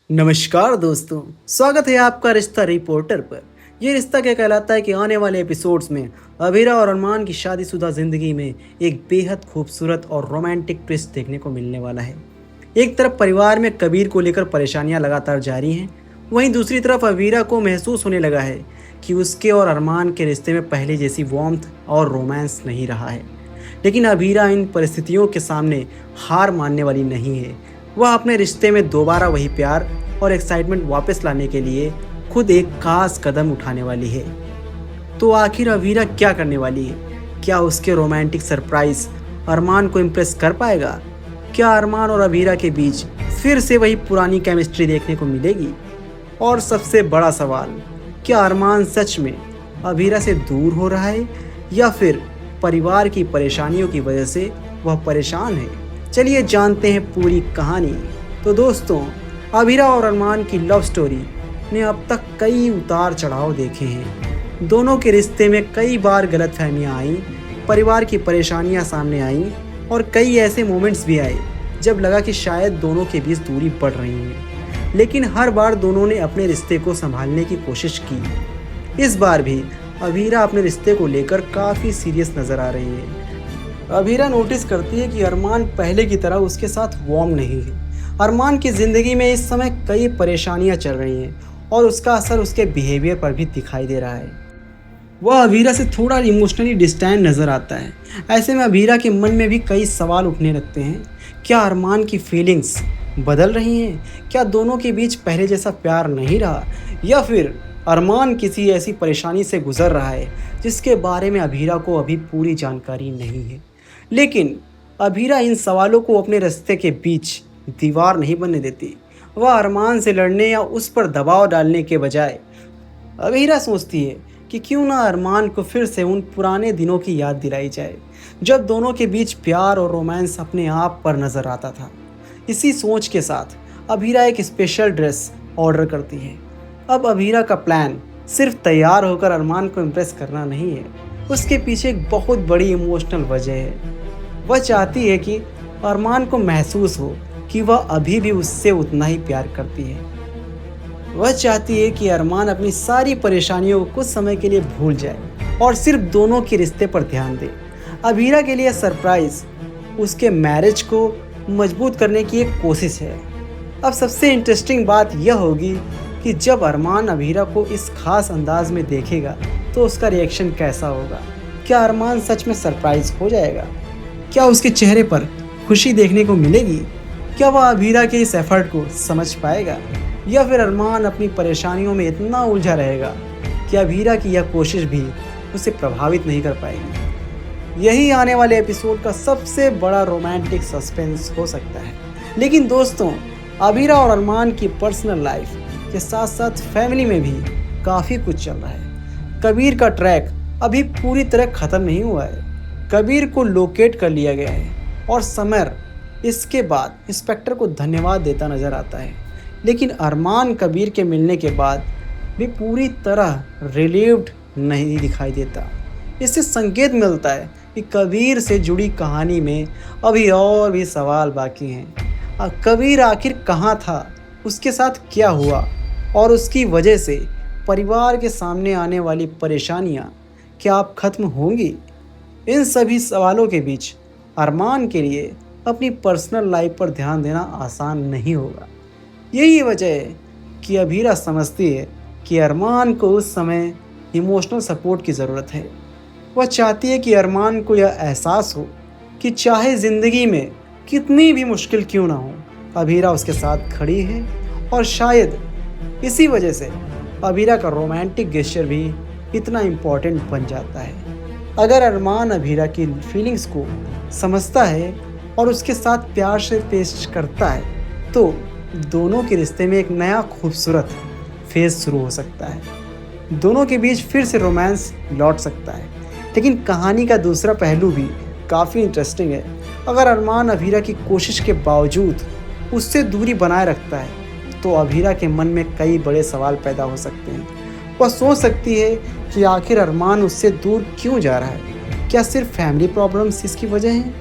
नमस्कार दोस्तों, स्वागत है आपका रिश्ता रिपोर्टर पर। ये रिश्ता क्या कहलाता है कि आने वाले एपिसोड्स में अभीरा और अरमान की शादीशुदा जिंदगी में एक बेहद खूबसूरत और रोमांटिक ट्विस्ट देखने को मिलने वाला है। एक तरफ परिवार में कबीर को लेकर परेशानियां लगातार जारी हैं, वहीं दूसरी तरफ अभीरा को महसूस होने लगा है कि उसके और अरमान के रिश्ते में पहले जैसी वार्मथ और रोमांस नहीं रहा है। लेकिन अभीरा इन परिस्थितियों के सामने हार मानने वाली नहीं है। वह अपने रिश्ते में दोबारा वही प्यार और एक्साइटमेंट वापस लाने के लिए खुद एक खास कदम उठाने वाली है। तो आखिर अभीरा क्या करने वाली है? क्या उसके रोमांटिक सरप्राइज अरमान को इम्प्रेस कर पाएगा? क्या अरमान और अभीरा के बीच फिर से वही पुरानी केमिस्ट्री देखने को मिलेगी? और सबसे बड़ा सवाल, क्या अरमान सच में अभीरा से दूर हो रहा है या फिर परिवार की परेशानियों की वजह से वह परेशान है? चलिए जानते हैं पूरी कहानी। तो दोस्तों, अभीरा और अरमान की लव स्टोरी ने अब तक कई उतार चढ़ाव देखे हैं। दोनों के रिश्ते में कई बार गलतफहमियां आईं, परिवार की परेशानियां सामने आईं और कई ऐसे मोमेंट्स भी आए जब लगा कि शायद दोनों के बीच दूरी बढ़ रही है। लेकिन हर बार दोनों ने अपने रिश्ते को संभालने की कोशिश की। इस बार भी अभीरा अपने रिश्ते को लेकर काफ़ी सीरियस नज़र आ रही है। अभीरा नोटिस करती है कि अरमान पहले की तरह उसके साथ वार्म नहीं है। अरमान की ज़िंदगी में इस समय कई परेशानियां चल रही हैं और उसका असर उसके बिहेवियर पर भी दिखाई दे रहा है। वह अभीरा से थोड़ा इमोशनली डिस्टेंस नज़र आता है। ऐसे में अभीरा के मन में भी कई सवाल उठने लगते हैं। क्या अरमान की फीलिंग्स बदल रही हैं? क्या दोनों के बीच पहले जैसा प्यार नहीं रहा, या फिर अरमान किसी ऐसी परेशानी से गुजर रहा है जिसके बारे में अभीरा को अभी पूरी जानकारी नहीं है? लेकिन अभीरा इन सवालों को अपने रास्ते के बीच दीवार नहीं बनने देती। वह अरमान से लड़ने या उस पर दबाव डालने के बजाय अभीरा सोचती है कि क्यों ना अरमान को फिर से उन पुराने दिनों की याद दिलाई जाए जब दोनों के बीच प्यार और रोमांस अपने आप पर नजर आता था। इसी सोच के साथ अभीरा एक स्पेशल ड्रेस ऑर्डर करती है। अब अभीरा का प्लान सिर्फ तैयार होकर अरमान को इम्प्रेस करना नहीं है, उसके पीछे एक बहुत बड़ी इमोशनल वजह है। वह चाहती है कि अरमान को महसूस हो कि वह अभी भी उससे उतना ही प्यार करती है। वह चाहती है कि अरमान अपनी सारी परेशानियों को कुछ समय के लिए भूल जाए और सिर्फ दोनों के रिश्ते पर ध्यान दे। अभीरा के लिए सरप्राइज उसके मैरिज को मजबूत करने की एक कोशिश है। अब सबसे इंटरेस्टिंग बात यह होगी कि जब अरमान अभीरा को इस खास अंदाज में देखेगा तो उसका रिएक्शन कैसा होगा। क्या अरमान सच में सरप्राइज हो जाएगा? क्या उसके चेहरे पर खुशी देखने को मिलेगी? क्या वह अभीरा के इस एफर्ट को समझ पाएगा, या फिर अरमान अपनी परेशानियों में इतना उलझा रहेगा कि अभीरा की यह कोशिश भी उसे प्रभावित नहीं कर पाएगी? यही आने वाले एपिसोड का सबसे बड़ा रोमांटिक सस्पेंस हो सकता है। लेकिन दोस्तों, अभीरा और अरमान की पर्सनल लाइफ के साथ साथ फैमिली में भी काफ़ी कुछ चल रहा है। कबीर का ट्रैक अभी पूरी तरह ख़त्म नहीं हुआ है। कबीर को लोकेट कर लिया गया है और समर इसके बाद इंस्पेक्टर को धन्यवाद देता नजर आता है। लेकिन अरमान कबीर के मिलने के बाद भी पूरी तरह रिलीव्ड नहीं दिखाई देता। इससे संकेत मिलता है कि कबीर से जुड़ी कहानी में अभी और भी सवाल बाकी हैं। कबीर आखिर कहाँ था, उसके साथ क्या हुआ और उसकी वजह से परिवार के सामने आने वाली परेशानियाँ क्या अब खत्म होंगी? इन सभी सवालों के बीच अरमान के लिए अपनी पर्सनल लाइफ पर ध्यान देना आसान नहीं होगा। यही वजह है कि अभीरा समझती है कि अरमान को उस समय इमोशनल सपोर्ट की ज़रूरत है। वह चाहती है कि अरमान को यह एहसास हो कि चाहे ज़िंदगी में कितनी भी मुश्किल क्यों ना हो, अभीरा उसके साथ खड़ी है। और शायद इसी वजह से अभीरा का रोमांटिक गेस्चर भी इतना इम्पोर्टेंट बन जाता है। अगर अरमान अभीरा की फीलिंग्स को समझता है और उसके साथ प्यार से पेश करता है तो दोनों के रिश्ते में एक नया खूबसूरत फेज शुरू हो सकता है। दोनों के बीच फिर से रोमांस लौट सकता है। लेकिन कहानी का दूसरा पहलू भी काफ़ी इंटरेस्टिंग है। अगर अरमान अभीरा की कोशिश के बावजूद उससे दूरी बनाए रखता है तो अभीरा के मन में कई बड़े सवाल पैदा हो सकते हैं। वह सोच सकती है कि आखिर अरमान उससे दूर क्यों जा रहा है। क्या सिर्फ फैमिली प्रॉब्लम्स इसकी वजह हैं,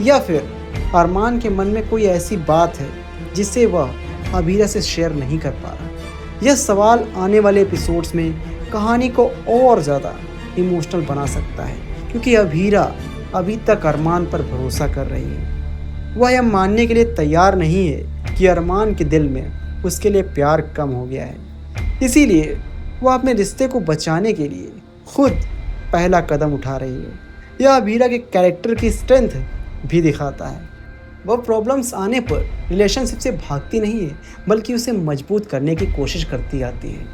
या फिर अरमान के मन में कोई ऐसी बात है जिसे वह अभीरा से शेयर नहीं कर पा रहा। यह सवाल आने वाले एपिसोड्स में कहानी को और ज़्यादा इमोशनल बना सकता है, क्योंकि अभीरा अभी तक अरमान पर भरोसा कर रही है। वह यह मानने के लिए तैयार नहीं है कि अरमान के दिल में उसके लिए प्यार कम हो गया है। इसीलिए वह अपने रिश्ते को बचाने के लिए खुद पहला कदम उठा रही है। यह अभीरा के कैरेक्टर की स्ट्रेंथ भी दिखाता है। वह प्रॉब्लम्स आने पर रिलेशनशिप से भागती नहीं है, बल्कि उसे मजबूत करने की कोशिश करती आती है।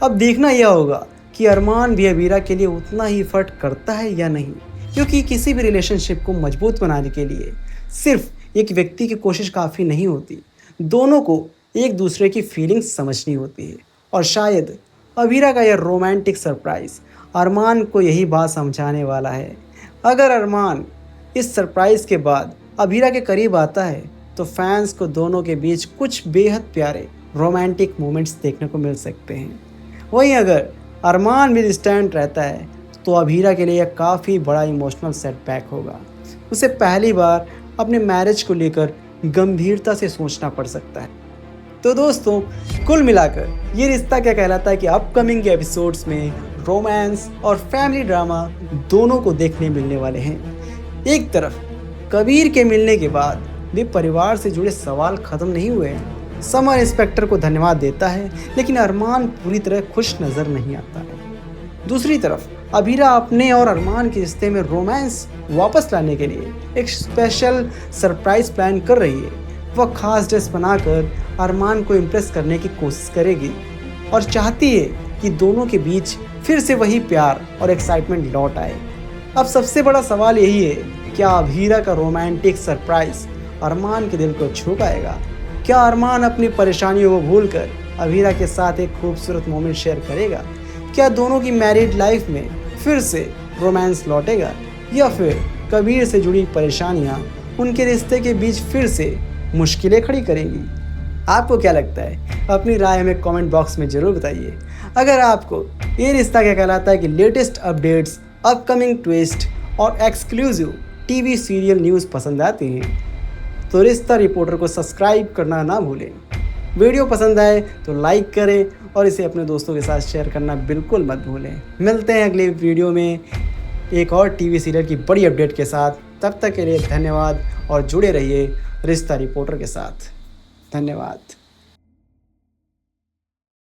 अब देखना यह होगा कि अरमान भी अभीरा के लिए उतना ही एफर्ट करता है या नहीं, क्योंकि किसी भी रिलेशनशिप को मजबूत बनाने के लिए सिर्फ एक व्यक्ति की कोशिश काफ़ी नहीं होती। दोनों को एक दूसरे की फीलिंग्स समझनी होती है। और शायद अभीरा का यह रोमांटिक सरप्राइज़ अरमान को यही बात समझाने वाला है। अगर अरमान इस सरप्राइज़ के बाद अभीरा के करीब आता है तो फैंस को दोनों के बीच कुछ बेहद प्यारे रोमांटिक मोमेंट्स देखने को मिल सकते हैं। वहीं अगर अरमान भी डिस्टेंट रहता है तो अभीरा के लिए यह काफ़ी बड़ा इमोशनल सेटबैक होगा। उसे पहली बार अपने मैरिज को लेकर गंभीरता से सोचना पड़ सकता है। तो दोस्तों, कुल मिलाकर ये रिश्ता क्या कहलाता है कि अपकमिंग के एपिसोड्स में रोमांस और फैमिली ड्रामा दोनों को देखने मिलने वाले हैं। एक तरफ कबीर के मिलने के बाद भी परिवार से जुड़े सवाल खत्म नहीं हुए हैं। समर इंस्पेक्टर को धन्यवाद देता है, लेकिन अरमान पूरी तरह खुश नज़र नहीं आता है। दूसरी तरफ अभीरा अपने और अरमान के रिश्ते में रोमांस वापस लाने के लिए एक स्पेशल सरप्राइज प्लान कर रही है। वह खास ड्रेस बनाकर अरमान को इम्प्रेस करने की कोशिश करेगी और चाहती है कि दोनों के बीच फिर से वही प्यार और एक्साइटमेंट लौट आए। अब सबसे बड़ा सवाल यही है, क्या अभीरा का रोमांटिक सरप्राइज अरमान के दिल को छू पाएगा? क्या अरमान अपनी परेशानियों को भूलकर अभीरा के साथ एक खूबसूरत मोमेंट शेयर करेगा? क्या दोनों की मैरिड लाइफ में फिर से रोमांस लौटेगा, या फिर कबीर से जुड़ी परेशानियां उनके रिश्ते के बीच फिर से मुश्किलें खड़ी करेंगी? आपको क्या लगता है? अपनी राय हमें कमेंट बॉक्स में ज़रूर बताइए। अगर आपको ये रिश्ता क्या कहलाता है कि लेटेस्ट अपडेट्स, अपकमिंग ट्विस्ट और एक्सक्लूसिव टीवी सीरियल न्यूज़ पसंद आती हैं तो रिश्ता रिपोर्टर को सब्सक्राइब करना ना भूलें। वीडियो पसंद आए तो लाइक करें और इसे अपने दोस्तों के साथ शेयर करना बिल्कुल मत भूलें। मिलते हैं अगले वीडियो में एक और टीवी सीरियल की बड़ी अपडेट के साथ। तब तक के लिए धन्यवाद और जुड़े रहिए रिश्ता रिपोर्टर के साथ। धन्यवाद।